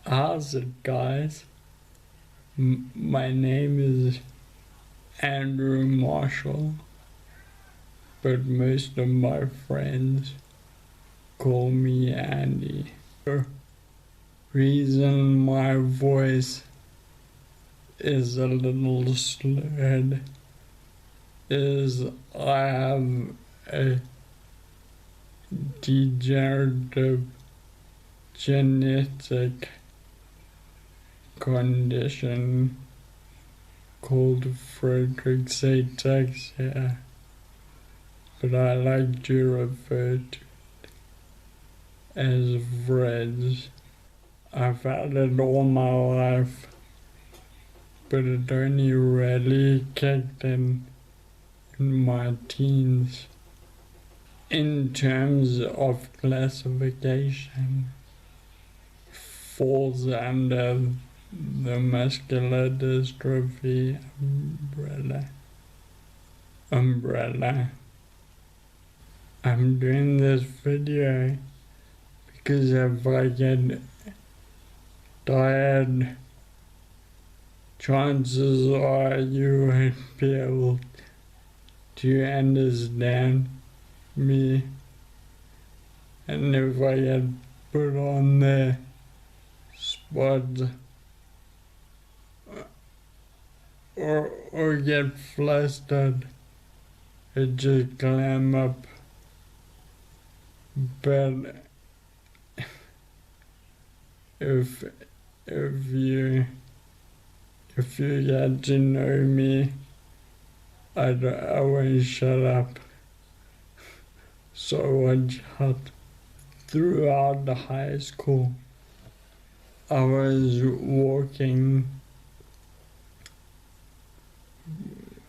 How's it, guys? My name is Andrew Marshall, but most of my friends call me Andy. The reason my voice is a little slurred is I have a degenerative genetic condition called Friedreich's ataxia, but I like to refer to it as Freds. I've had it all my life, but it only really kicked in my teens. In terms of classification, falls under the muscular dystrophy umbrella. I'm doing this video because if I get tired, chances are you won't be able to understand me, and if I get put on the spot or get flustered, it just clam up. But if you get to know me, I won't shut up. So watch out. Throughout the high school, I was walking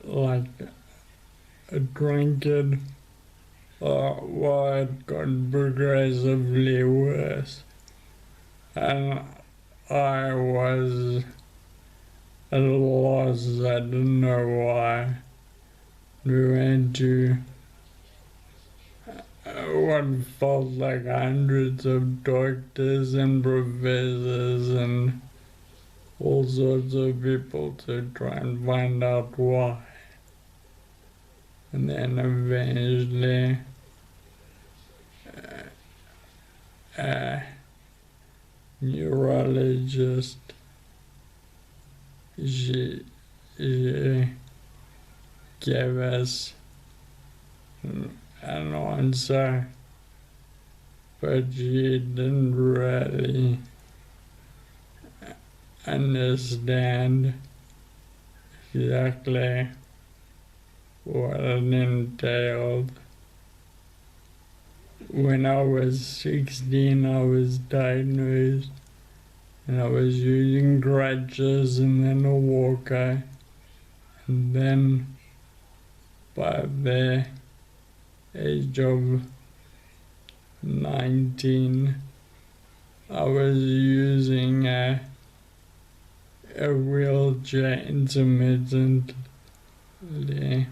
like a drunkard, while it got progressively worse. And I was at a loss. I didn't know why. We went to what felt like hundreds of doctors and professors and all sorts of people to try and find out why. And then eventually a neurologist, she gave us an answer, but she didn't really understand exactly what it entailed. When I was 16, I was diagnosed, and I was using crutches and then a walker, and then by the age of 19, I was using a wheelchair intermittently.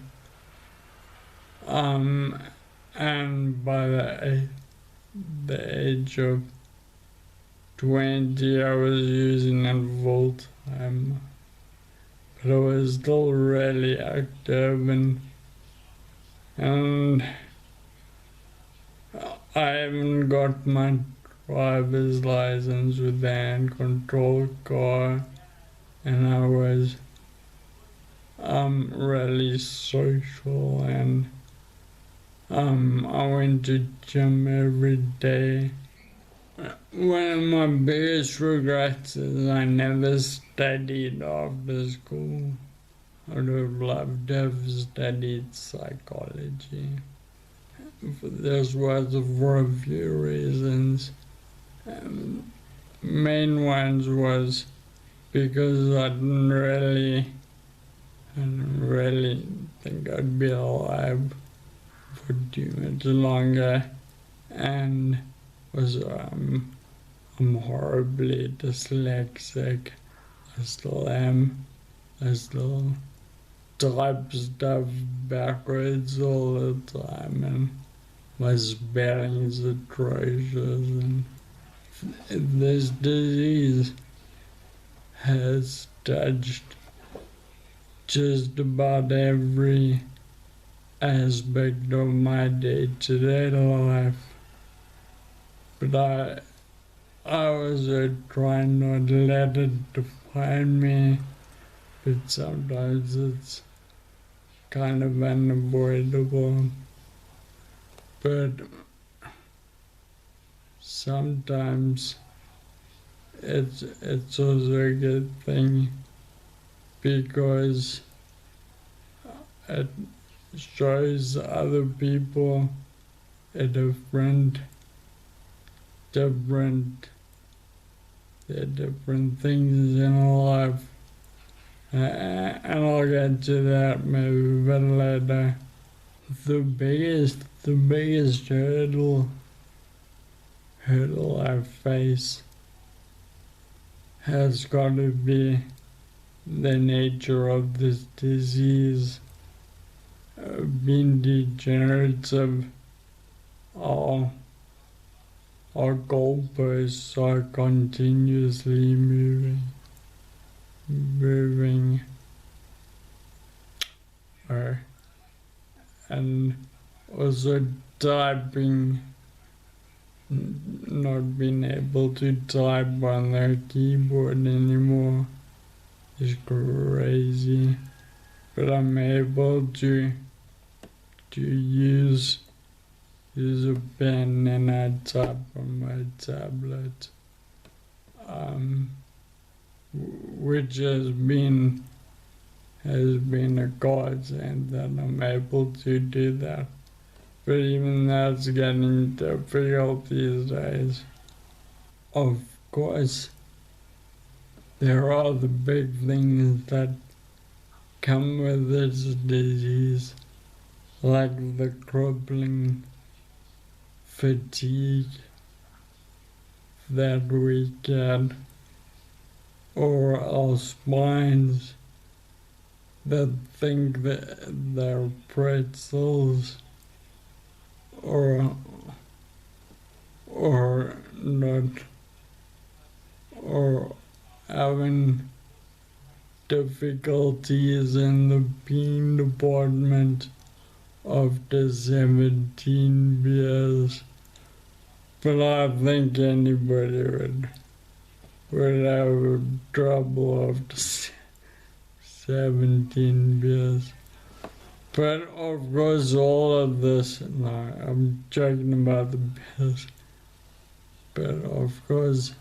And by the age of 20, I was using it full time. But I was still really active, and I haven't got my driver's license with the hand control car, and I was really social, and I went to gym every day. One of my biggest regrets is I never studied after school. I would have loved to have studied psychology. This was for a few reasons. Main ones was because I didn't really think I'd be alive for too much longer, and was I'm horribly dyslexic. I still am. I still type stuff backwards all the time, and my spelling's atrocious, and this disease has touched just about every aspect of my day-to-day life. But I was trying not to let it define me, but sometimes it's kind of unavoidable. But sometimes it's also a good thing because it shows other people a different things in life. And I'll get to that maybe a bit later. The biggest hurdle I face has got to be the nature of this disease. Being degenerative, our goalposts are continuously moving, and also typing, not being able to type on their keyboard anymore is crazy. But I'm able to use a pen and I type on my tablet, which has been a godsend that I'm able to do that. But even that's getting difficult these days. Of course, there are the big things that come with this disease, like the crippling fatigue that we get, or our spines that think that they're pretzels, or not, or having difficulties in the bean department after 17 beers. But I think anybody would have trouble after 17 beers. But of course all of this, no, I'm joking about the beers. But of course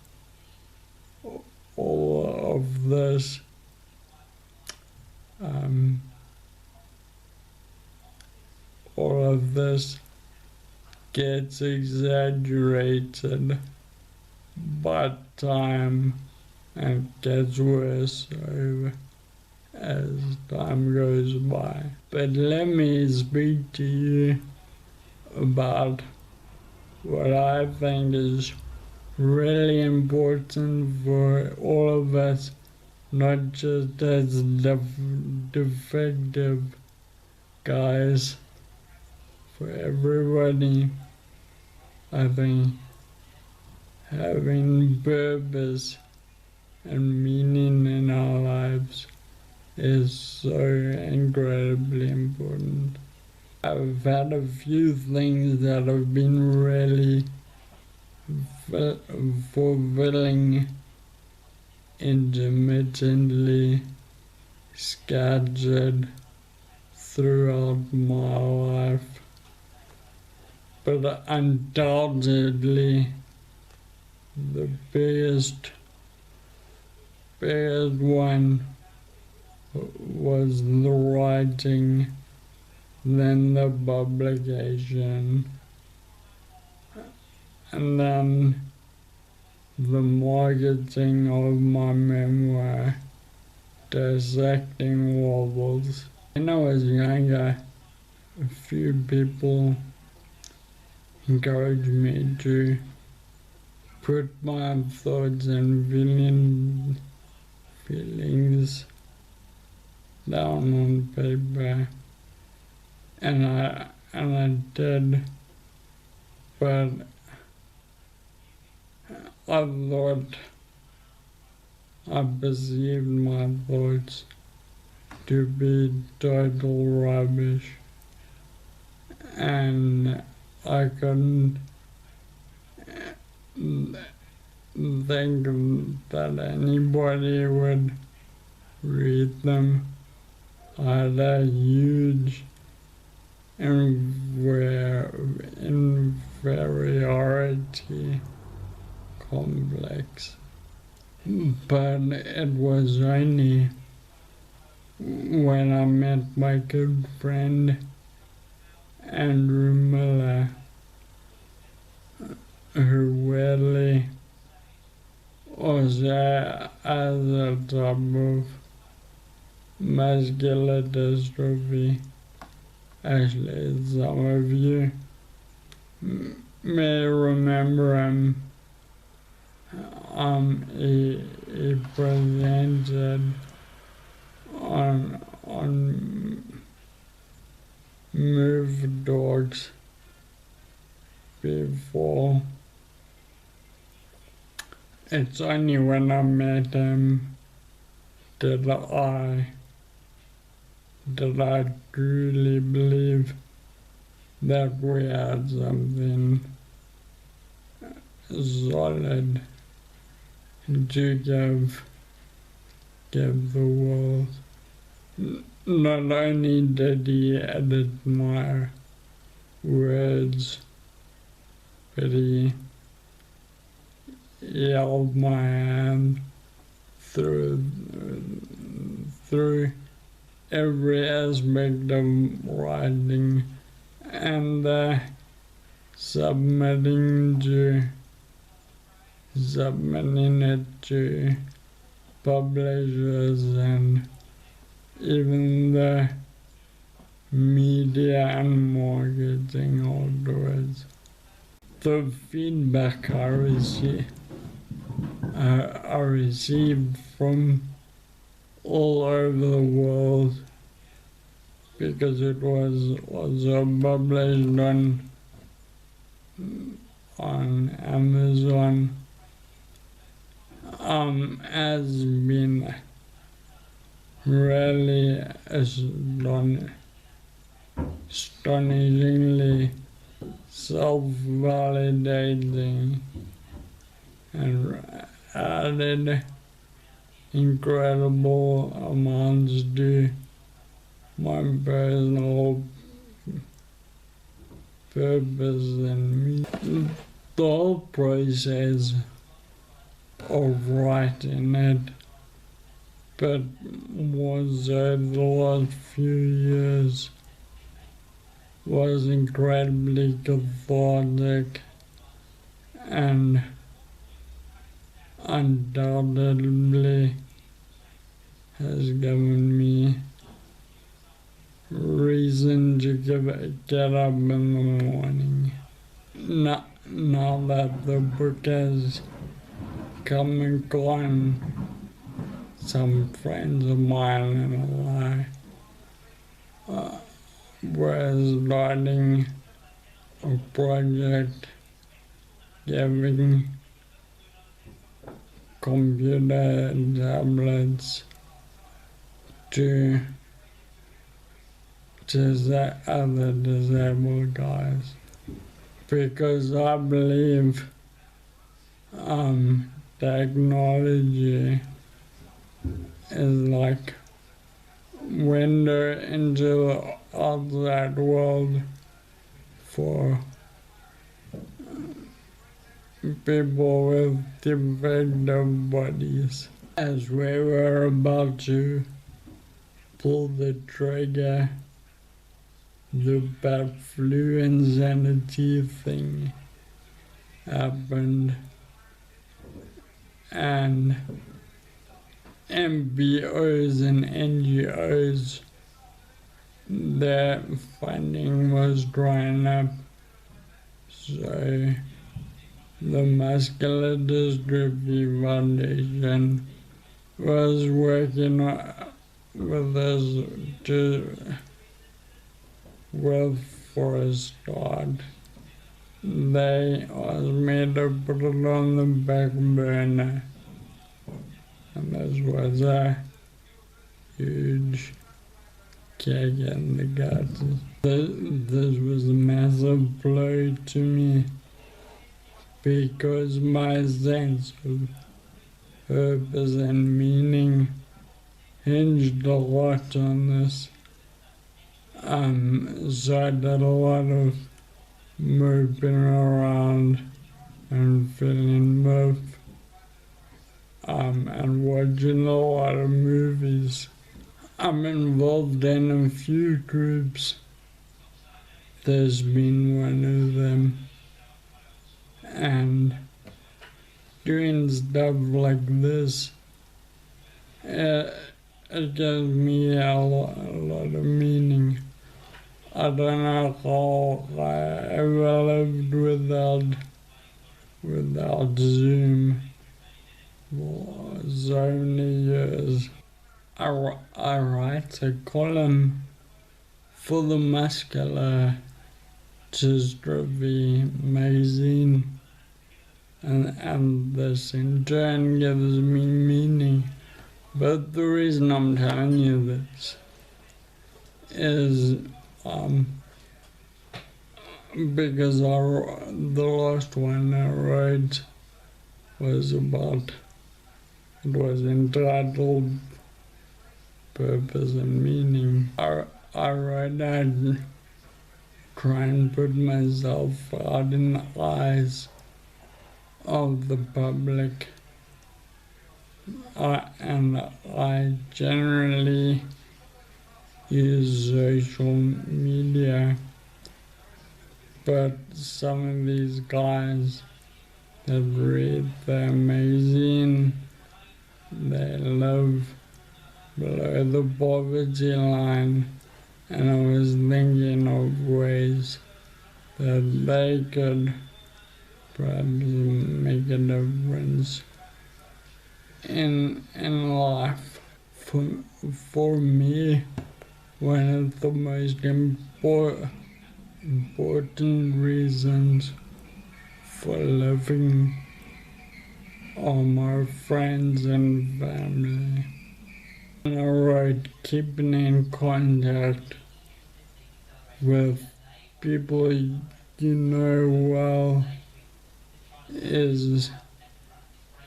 all of this gets exaggerated by time and gets worse as time goes by. But let me speak to you about what I think is really important for all of us, not just as defective guys, for everybody. I think having purpose and meaning in our lives is so incredibly important. I've had a few things that have been really fulfilling, intermittently scattered throughout my life. But undoubtedly, the biggest one was the writing, then the publication, and then the marketing of my memoir, Dissecting Wobbles. When I was younger, a few people encouraged me to put my thoughts and feelings down on paper, and I did, but I thought I perceived my thoughts to be total rubbish, and I couldn't think that anybody would read them. I had a huge inferiority complex, but it was only when I met my good friend Andrew Miller, who really was as a type of muscular dystrophy. Actually, some of you may remember him. He presented on Move Dogs before. It's only when I met him did I truly believe that we had something solid to give the world. Not only did he edit my words, but he held my hand through every aspect of writing and submitting it to publishers and even the media and marketing afterwards. The feedback I received from all over the world, because it was also published on Amazon, has been really astonishingly self-validating and added incredible amounts to my personal purpose and the whole process of writing it, but was over the last few years was incredibly cathartic and undoubtedly has given me reason to get up in the morning. Now that the book has come and gone, some friends of mine and I were starting a project giving computer tablets to other disabled guys, because I believe technology is like window into the outside world for people with defective bodies. As we were about to pull the trigger, the bat flu insanity thing happened, and MBOs and NGOs, their funding was drying up, so the Muscular Dystrophy Foundation was working with us for a start they asked me to put it on the back burner. And this was a huge kick in the guts. This was a massive blow to me because my sense of purpose and meaning hinged a lot on this. So I did a lot of moving around and feeling moved, and watching a lot of movies. I'm involved in a few groups. There's been one of them, and doing stuff like this, it gives me a lot of meaning. I don't know how I ever lived without Zoom for so many years. I write a column for the Muscular Dystrophy magazine, and this in turn gives me meaning. But the reason I'm telling you this is because the last one I wrote was entitled Purpose and Meaning. I wrote I'd try and put myself out in the eyes of the public, and I generally use social media, but some of these guys that read the magazine, they live below the poverty line, and I was thinking of ways that they could perhaps make a difference in life. For me, one of the most important reasons for living are my friends and family. And I wrote keeping in contact with people you know well is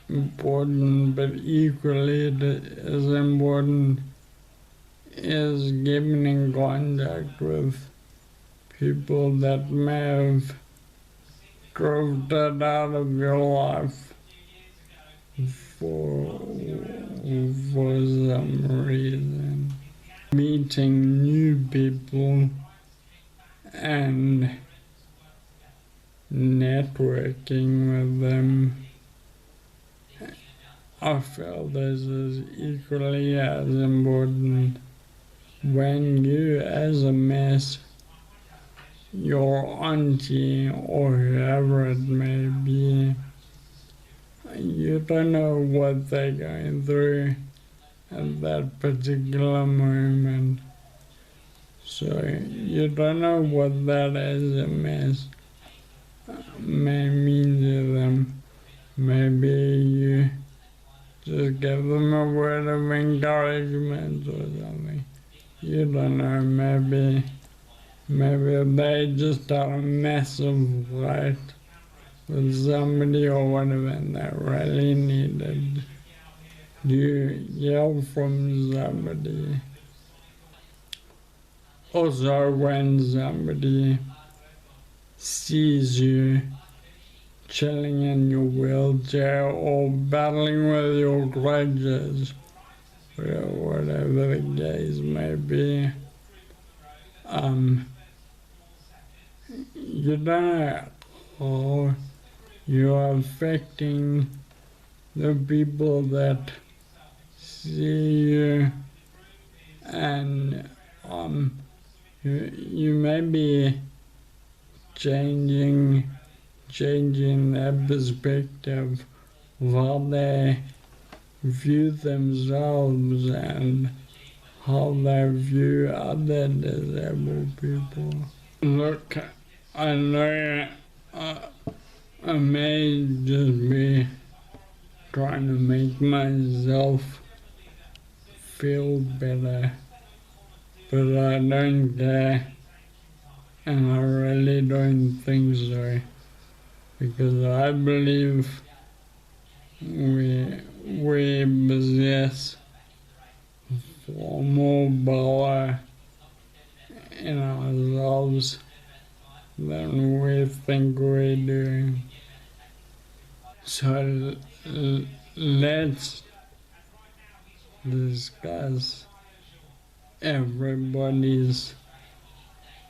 important, but equally as important is keeping in contact with people that may have drifted out of your life for some reason. Meeting new people and networking with them, I feel this is equally as important. When you, as a mess, your auntie or whoever it may be, you don't know what they're going through at that particular moment. So you don't know what that as a mess may mean to them. Maybe you just give them a word of encouragement or something. You don't know, maybe they just had a massive fight with somebody or whatever, and they really needed you yell from somebody. Also, when somebody sees you chilling in your wheelchair or battling with your grudges, or whatever the case may be, you don't know how you're affecting the people that see you, and you may be changing their perspective of how they view themselves and how they view other disabled people. Look, I know I may just be trying to make myself feel better, but I don't care, and I really don't think so, because I believe we possess far more power in ourselves than we think we do. So let's discuss everybody's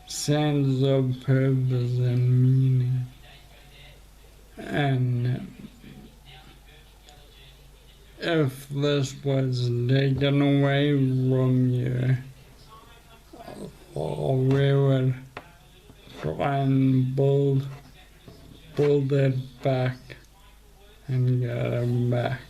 sense of purpose and meaning. And if this was taken away from you, or we would try and build it back and get it back.